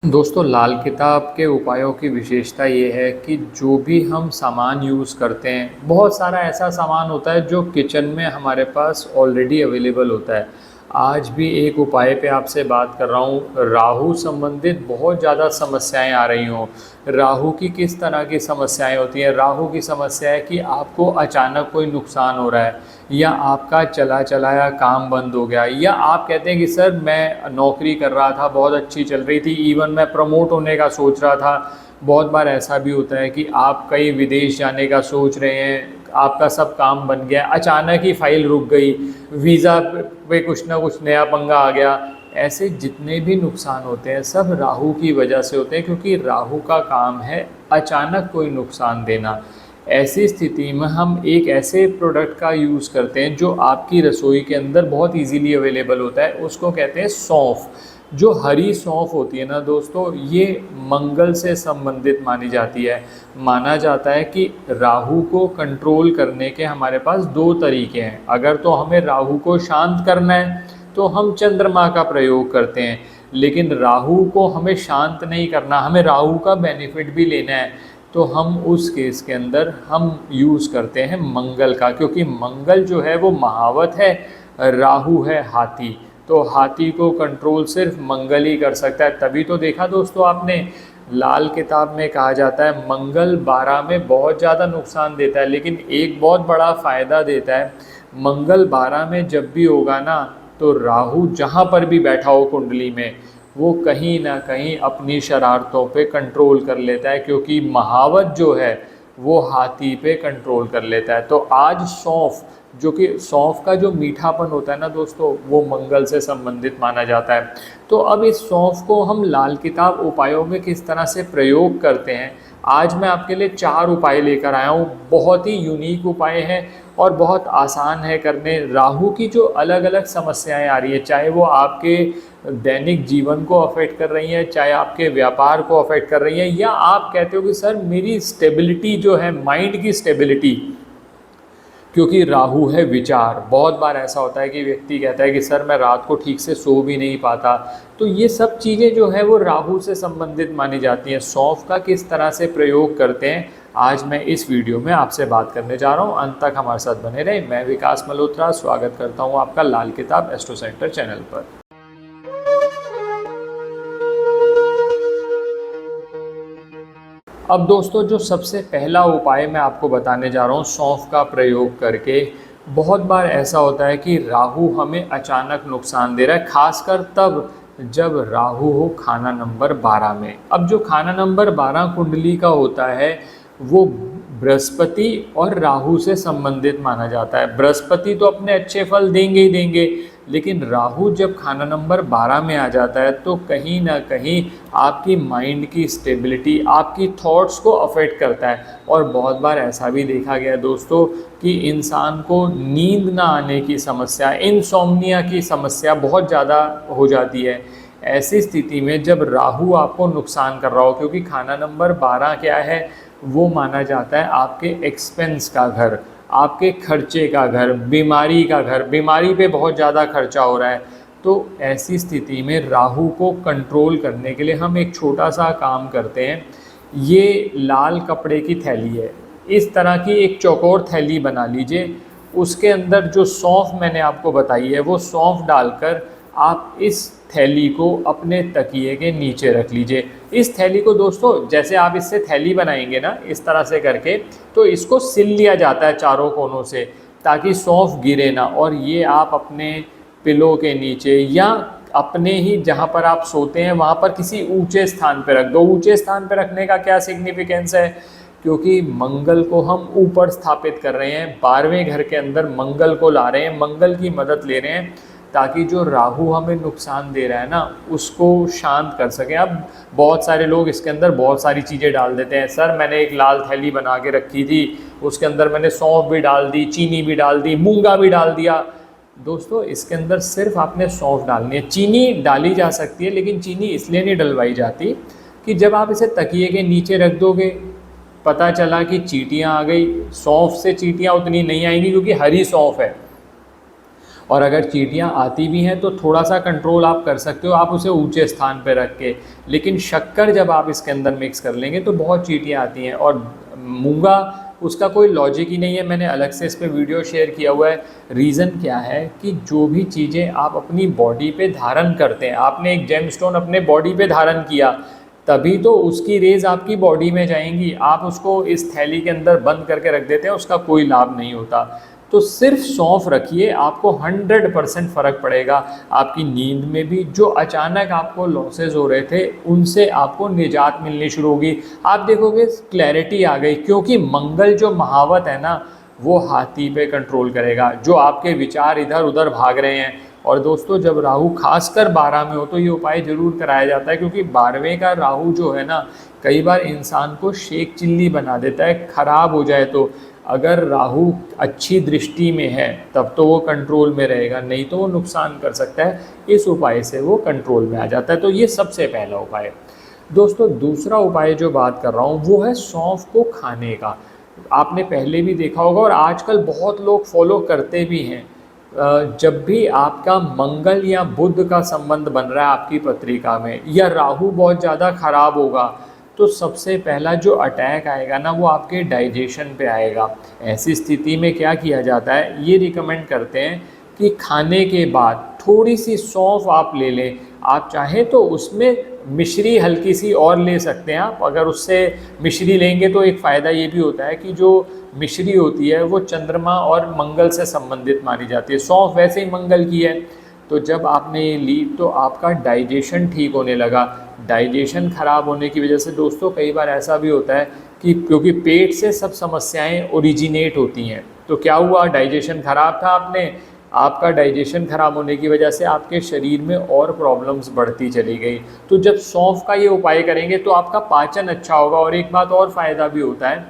दोस्तों, लाल किताब के उपायों की विशेषता ये है कि जो भी हम सामान यूज़ करते हैं, बहुत सारा ऐसा सामान होता है जो किचन में हमारे पास ऑलरेडी अवेलेबल होता है। आज भी एक उपाय पे आपसे बात कर रहा हूँ, राहु संबंधित बहुत ज़्यादा समस्याएं आ रही हों। राहु की किस तरह की समस्याएं होती हैं? राहु की समस्या है कि आपको अचानक कोई नुकसान हो रहा है, या आपका चला चलाया काम बंद हो गया, या आप कहते हैं कि सर मैं नौकरी कर रहा था, बहुत अच्छी चल रही थी, इवन मैं प्रमोट होने का सोच रहा था। बहुत बार ऐसा भी होता है कि आप कहीं विदेश जाने का सोच रहे हैं, आपका सब काम बन गया, अचानक ही फाइल रुक गई, वीज़ा पे कुछ ना कुछ नया पंगा आ गया। ऐसे जितने भी नुकसान होते हैं सब राहु की वजह से होते हैं, क्योंकि राहु का काम है अचानक कोई नुकसान देना। ऐसी स्थिति में हम एक ऐसे प्रोडक्ट का यूज़ करते हैं जो आपकी रसोई के अंदर बहुत इजीली अवेलेबल होता है, उसको कहते हैं सौंफ। जो हरी सौंफ होती है ना दोस्तों, ये मंगल से संबंधित मानी जाती है। माना जाता है कि राहु को कंट्रोल करने के हमारे पास दो तरीके हैं। अगर तो हमें राहु को शांत करना है तो हम चंद्रमा का प्रयोग करते हैं, लेकिन राहु को हमें शांत नहीं करना, हमें राहु का बेनिफिट भी लेना है, तो हम उस केस के अंदर हम यूज़ करते हैं मंगल का, क्योंकि मंगल जो है वो महावत है, राहु है हाथी। तो हाथी को कंट्रोल सिर्फ मंगल ही कर सकता है। तभी तो देखा दोस्तों आपने, लाल किताब में कहा जाता है मंगल 12 में बहुत ज़्यादा नुकसान देता है, लेकिन एक बहुत बड़ा फ़ायदा देता है। मंगल 12 में जब भी होगा ना, तो राहु जहाँ पर भी बैठा हो कुंडली में, वो कहीं ना कहीं अपनी शरारतों पे कंट्रोल कर लेता है, क्योंकि महावत जो है वो हाथी पे कंट्रोल कर लेता है। तो आज सौंफ, जो कि सौंफ का जो मीठापन होता है ना दोस्तों, वो मंगल से संबंधित माना जाता है। तो अब इस सौंफ को हम लाल किताब उपायों में किस तरह से प्रयोग करते हैं, आज मैं आपके लिए 4 उपाय लेकर आया हूँ। बहुत ही यूनिक उपाय हैं और बहुत आसान है करने। राहु की जो अलग अलग समस्याएं आ रही है, चाहे वो आपके दैनिक जीवन को अफेक्ट कर रही हैं, चाहे आपके व्यापार को अफेक्ट कर रही हैं, या आप कहते हो कि सर मेरी स्टेबिलिटी जो है, माइंड की स्टेबिलिटी, क्योंकि राहु है विचार। बहुत बार ऐसा होता है कि व्यक्ति कहता है कि सर मैं रात को ठीक से सो भी नहीं पाता। तो ये सब चीज़ें जो है वो राहु से संबंधित मानी जाती हैं। सौंफ का किस तरह से प्रयोग करते हैं, आज मैं इस वीडियो में आपसे बात करने जा रहा हूँ। अंत तक हमारे साथ बने रहें। मैं विकास मल्होत्रा स्वागत करता हूँ आपका लाल किताब एस्ट्रो सेंटर चैनल पर। अब दोस्तों, जो सबसे पहला उपाय मैं आपको बताने जा रहा हूँ सौंफ का प्रयोग करके, बहुत बार ऐसा होता है कि राहु हमें अचानक नुकसान दे रहा है, खासकर तब जब राहु हो खाना नंबर 12 में। अब जो खाना नंबर 12 कुंडली का होता है, वो बृहस्पति और राहु से संबंधित माना जाता है। बृहस्पति तो अपने अच्छे फल देंगे ही देंगे, लेकिन राहु जब खाना नंबर 12 में आ जाता है तो कहीं ना कहीं आपकी माइंड की स्टेबिलिटी, आपकी थॉट्स को अफेक्ट करता है। और बहुत बार ऐसा भी देखा गया है दोस्तों कि इंसान को नींद ना आने की समस्या, इनसोम्निया की समस्या बहुत ज़्यादा हो जाती है। ऐसी स्थिति में जब राहु आपको नुकसान कर रहा हो, क्योंकि खाना नंबर 12 क्या है, वो माना जाता है आपके एक्सपेंस का घर, आपके खर्चे का घर, बीमारी का घर, बीमारी पे बहुत ज़्यादा खर्चा हो रहा है। तो ऐसी स्थिति में राहु को कंट्रोल करने के लिए हम एक छोटा सा काम करते हैं। ये लाल कपड़े की थैली है, इस तरह की एक चौकोर थैली बना लीजिए। उसके अंदर जो सौंफ मैंने आपको बताई है, वो सौंफ डालकर आप इस थैली को अपने तकिए के नीचे रख लीजिए। इस थैली को दोस्तों, जैसे आप इससे थैली बनाएंगे ना इस तरह से करके, तो इसको सिल लिया जाता है चारों कोनों से, ताकि सौंफ गिरे ना। और ये आप अपने पिलो के नीचे या अपने ही जहाँ पर आप सोते हैं वहाँ पर किसी ऊंचे स्थान पर रख दो। ऊंचे स्थान पर रखने का क्या सिग्निफिकेंस है, क्योंकि मंगल को हम ऊपर स्थापित कर रहे हैं, 12वें घर के अंदर मंगल को ला रहे हैं, मंगल की मदद ले रहे हैं, ताकि जो राहु हमें नुकसान दे रहा है ना, उसको शांत कर सकें। अब बहुत सारे लोग इसके अंदर बहुत सारी चीज़ें डाल देते हैं। सर मैंने एक लाल थैली बना के रखी थी, उसके अंदर मैंने सौंफ भी डाल दी, चीनी भी डाल दी, मूंगा भी डाल दिया। दोस्तों, इसके अंदर सिर्फ आपने सौंफ डालनी है। चीनी डाली जा सकती है, लेकिन चीनी इसलिए नहीं डलवाई जाती कि जब आप इसे तकिए के नीचे रख दोगे, पता चला कि चींटियाँ आ गई, सौंफ से चींटियाँ उतनी नहीं आएंगी क्योंकि हरी सौंफ है। और अगर चींटियाँ आती भी हैं तो थोड़ा सा कंट्रोल आप कर सकते हो, आप उसे ऊंचे स्थान पर रख के। लेकिन शक्कर जब आप इसके अंदर मिक्स कर लेंगे तो बहुत चींटियाँ आती हैं। और मूंगा, उसका कोई लॉजिक ही नहीं है, मैंने अलग से इस पे वीडियो शेयर किया हुआ है। रीज़न क्या है कि जो भी चीज़ें आप अपनी बॉडी पे धारण करते हैं, आपने एक जेमस्टोन अपने बॉडी पे धारण किया, तभी तो उसकी रेज आपकी बॉडी में जाएंगी। आप उसको इस थैली के अंदर बंद करके रख देते हैं, उसका कोई लाभ नहीं होता। तो सिर्फ सौंफ रखिए, आपको 100% फ़र्क पड़ेगा। आपकी नींद में भी जो अचानक आपको लॉसेज हो रहे थे उनसे आपको निजात मिलनी शुरू होगी। आप देखोगे क्लैरिटी आ गई, क्योंकि मंगल जो महावत है ना, वो हाथी पे कंट्रोल करेगा, जो आपके विचार इधर उधर भाग रहे हैं। और दोस्तों, जब राहु खासकर 12 में हो तो ये उपाय जरूर कराया जाता है, क्योंकि 12वें का राहु जो है ना, कई बार इंसान को शेख चिल्ली बना देता है, ख़राब हो जाए तो। अगर राहु अच्छी दृष्टि में है तब तो वो कंट्रोल में रहेगा, नहीं तो वो नुकसान कर सकता है। इस उपाय से वो कंट्रोल में आ जाता है। तो ये सबसे पहला उपाय है। दोस्तों, दूसरा उपाय जो बात कर रहा हूँ वो है सौंफ को खाने का। आपने पहले भी देखा होगा और आजकल बहुत लोग फॉलो करते भी हैं। जब भी आपका मंगल या बुध का संबंध बन रहा है आपकी पत्रिका में, या राहु बहुत ज़्यादा खराब होगा, तो सबसे पहला जो अटैक आएगा ना, वो आपके डाइजेशन पे आएगा। ऐसी स्थिति में क्या किया जाता है, ये रिकमेंड करते हैं कि खाने के बाद थोड़ी सी सौंफ आप ले लें। आप चाहें तो उसमें मिश्री हल्की सी और ले सकते हैं। आप अगर उससे मिश्री लेंगे तो एक फ़ायदा ये भी होता है कि जो मिश्री होती है वो चंद्रमा और मंगल से संबंधित मानी जाती है। सौंफ वैसे ही मंगल की है। तो जब आपने ये ली तो आपका डाइजेशन ठीक होने लगा। डाइजेशन ख़राब होने की वजह से दोस्तों कई बार ऐसा भी होता है कि क्योंकि पेट से सब समस्याएं ओरिजिनेट होती हैं, तो क्या हुआ, डाइजेशन ख़राब था आपका डाइजेशन ख़राब होने की वजह से आपके शरीर में और प्रॉब्लम्स बढ़ती चली गई। तो जब सौंफ का ये उपाय करेंगे तो आपका पाचन अच्छा होगा। और एक बात और फ़ायदा भी होता है,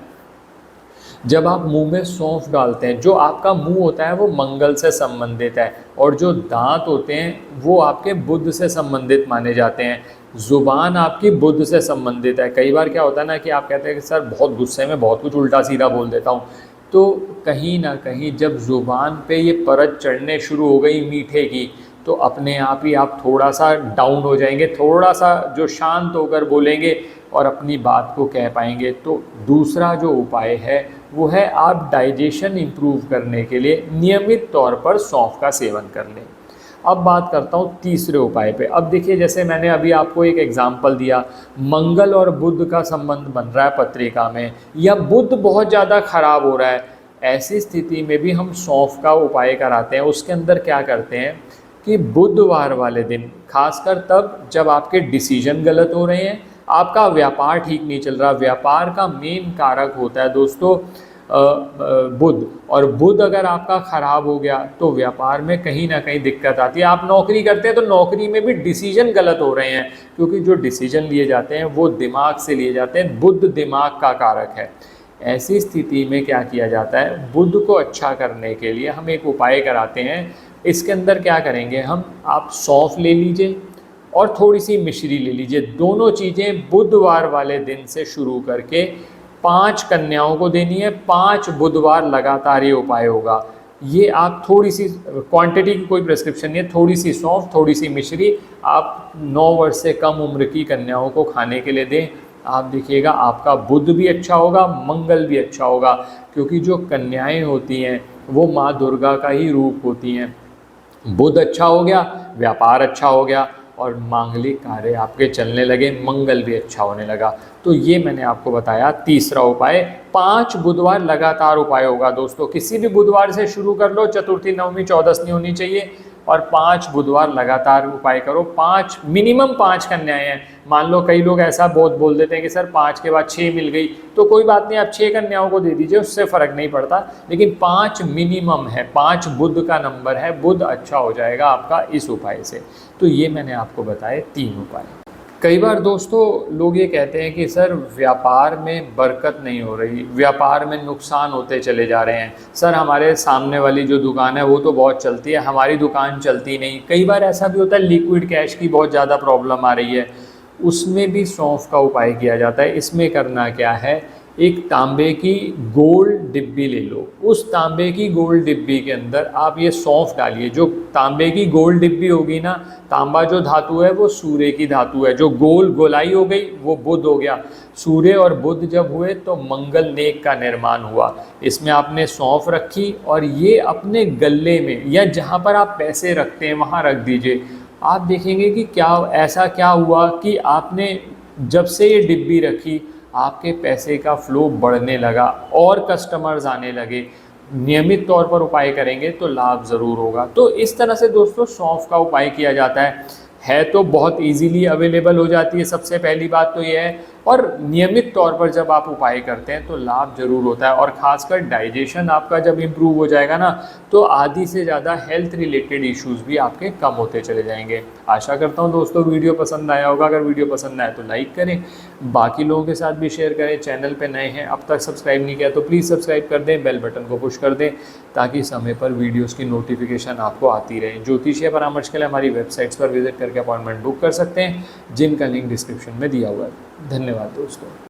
जब आप मुंह में सौंफ डालते हैं, जो आपका मुंह होता है वो मंगल से संबंधित है, और जो दांत होते हैं वो आपके बुध से संबंधित माने जाते हैं। ज़ुबान आपकी बुध से संबंधित है। कई बार क्या होता है ना कि आप कहते हैं कि सर बहुत गुस्से में बहुत कुछ उल्टा सीधा बोल देता हूँ, तो कहीं ना कहीं जब ज़ुबान पे ये परत चढ़ने शुरू हो गई मीठे की, तो अपने आप ही आप थोड़ा सा डाउन हो जाएंगे, थोड़ा सा जो शांत होकर बोलेंगे और अपनी बात को कह पाएंगे। तो दूसरा जो उपाय है वो है, आप डाइजेशन इम्प्रूव करने के लिए नियमित तौर पर सौंफ का सेवन कर लें। अब बात करता हूँ तीसरे उपाय पे। अब देखिए, जैसे मैंने अभी आपको एक एग्जांपल दिया, मंगल और बुध का संबंध बन रहा है पत्रिका में, या बुध बहुत ज़्यादा खराब हो रहा है, ऐसी स्थिति में भी हम सौंफ का उपाय कराते हैं। उसके अंदर क्या करते हैं कि बुधवार वाले दिन, खासकर तब जब आपके डिसीजन गलत हो रहे हैं, आपका व्यापार ठीक नहीं चल रहा। व्यापार का मेन कारक होता है दोस्तों बुध, और बुध अगर आपका खराब हो गया तो व्यापार में कहीं ना कहीं दिक्कत आती है। आप नौकरी करते हैं तो नौकरी में भी डिसीजन गलत हो रहे हैं, क्योंकि जो डिसीजन लिए जाते हैं वो दिमाग से लिए जाते हैं। बुध दिमाग का कारक है। ऐसी स्थिति में क्या किया जाता है, बुध को अच्छा करने के लिए हम एक उपाय कराते हैं। इसके अंदर क्या करेंगे हम, आप सौंफ ले लीजिए और थोड़ी सी मिश्री ले लीजिए। दोनों चीज़ें बुधवार वाले दिन से शुरू करके 5 कन्याओं को देनी है। 5 बुधवार लगातार ये उपाय होगा। ये आप थोड़ी सी क्वांटिटी की कोई प्रिस्क्रिप्शन नहीं है, थोड़ी सी सौंफ, थोड़ी सी मिश्री आप 9 वर्ष से कम उम्र की कन्याओं को खाने के लिए दें। आप देखिएगा आपका बुध भी अच्छा होगा, मंगल भी अच्छा होगा, क्योंकि जो कन्याएं होती हैं वो माँ दुर्गा का ही रूप होती हैं। बुध अच्छा हो गया, व्यापार अच्छा हो गया, और मांगलिक कार्य आपके चलने लगे, मंगल भी अच्छा होने लगा। तो ये मैंने आपको बताया तीसरा उपाय। 5 बुधवार लगातार उपाय होगा दोस्तों। किसी भी बुधवार से शुरू कर लो, चतुर्थी नवमी चौदस नहीं होनी चाहिए, और 5 बुधवार लगातार उपाय करो। 5 मिनिमम 5 कन्याएं हैं। मान लो कई लोग ऐसा बहुत बोल देते हैं कि सर 5 के बाद 6 मिल गई, तो कोई बात नहीं, आप 6 कन्याओं को दे दीजिए, उससे फ़र्क नहीं पड़ता, लेकिन 5 मिनिमम है। 5 बुध का नंबर है, बुध अच्छा हो जाएगा आपका इस उपाय से। तो ये मैंने आपको बताए 3 उपाय। कई बार दोस्तों लोग ये कहते हैं कि सर व्यापार में बरकत नहीं हो रही, व्यापार में नुकसान होते चले जा रहे हैं, सर हमारे सामने वाली जो दुकान है वो तो बहुत चलती है, हमारी दुकान चलती नहीं। कई बार ऐसा भी होता है लिक्विड कैश की बहुत ज़्यादा प्रॉब्लम आ रही है, उसमें भी सौंफ का उपाय किया जाता है। इसमें करना क्या है एक तांबे की गोल्ड डिब्बी ले लो, उस तांबे की गोल्ड डिब्बी के अंदर आप ये सौंफ डालिए। जो तांबे की गोल्ड डिब्बी होगी ना, तांबा जो धातु है वो सूर्य की धातु है, जो गोल गोलाई हो गई वो बुध हो गया। सूर्य और बुध जब हुए तो मंगल नेक का निर्माण हुआ। इसमें आपने सौंफ रखी और ये अपने गले में या जहाँ पर आप पैसे रखते हैं वहाँ रख दीजिए। आप देखेंगे कि क्या ऐसा क्या हुआ कि आपने जब से ये डिब्बी रखी आपके पैसे का फ्लो बढ़ने लगा और कस्टमर्स आने लगे। नियमित तौर पर उपाय करेंगे तो लाभ ज़रूर होगा। तो इस तरह से दोस्तों सौंफ का उपाय किया जाता है तो बहुत इजीली अवेलेबल हो जाती है, सबसे पहली बात तो ये है। और नियमित तौर पर जब आप उपाय करते हैं तो लाभ ज़रूर होता है, और ख़ासकर डाइजेशन आपका जब इम्प्रूव हो जाएगा ना तो आधी से ज़्यादा हेल्थ रिलेटेड इश्यूज़ भी आपके कम होते चले जाएंगे। आशा करता हूँ दोस्तों वीडियो पसंद आया होगा। अगर वीडियो पसंद आए तो लाइक करें, बाकी लोगों के साथ भी शेयर करें। चैनल पे नए हैं, अब तक सब्सक्राइब नहीं किया तो प्लीज़ सब्सक्राइब कर दें, बेल बटन को पुश कर दें ताकि समय पर वीडियोस की नोटिफिकेशन आपको आती रहे। ज्योतिषीय परामर्श के लिए हमारी वेबसाइट्स पर विजिट करके अपॉइंटमेंट बुक कर सकते हैं, जिनका लिंक डिस्क्रिप्शन में दिया हुआ है। धन्यवाद दोस्तों।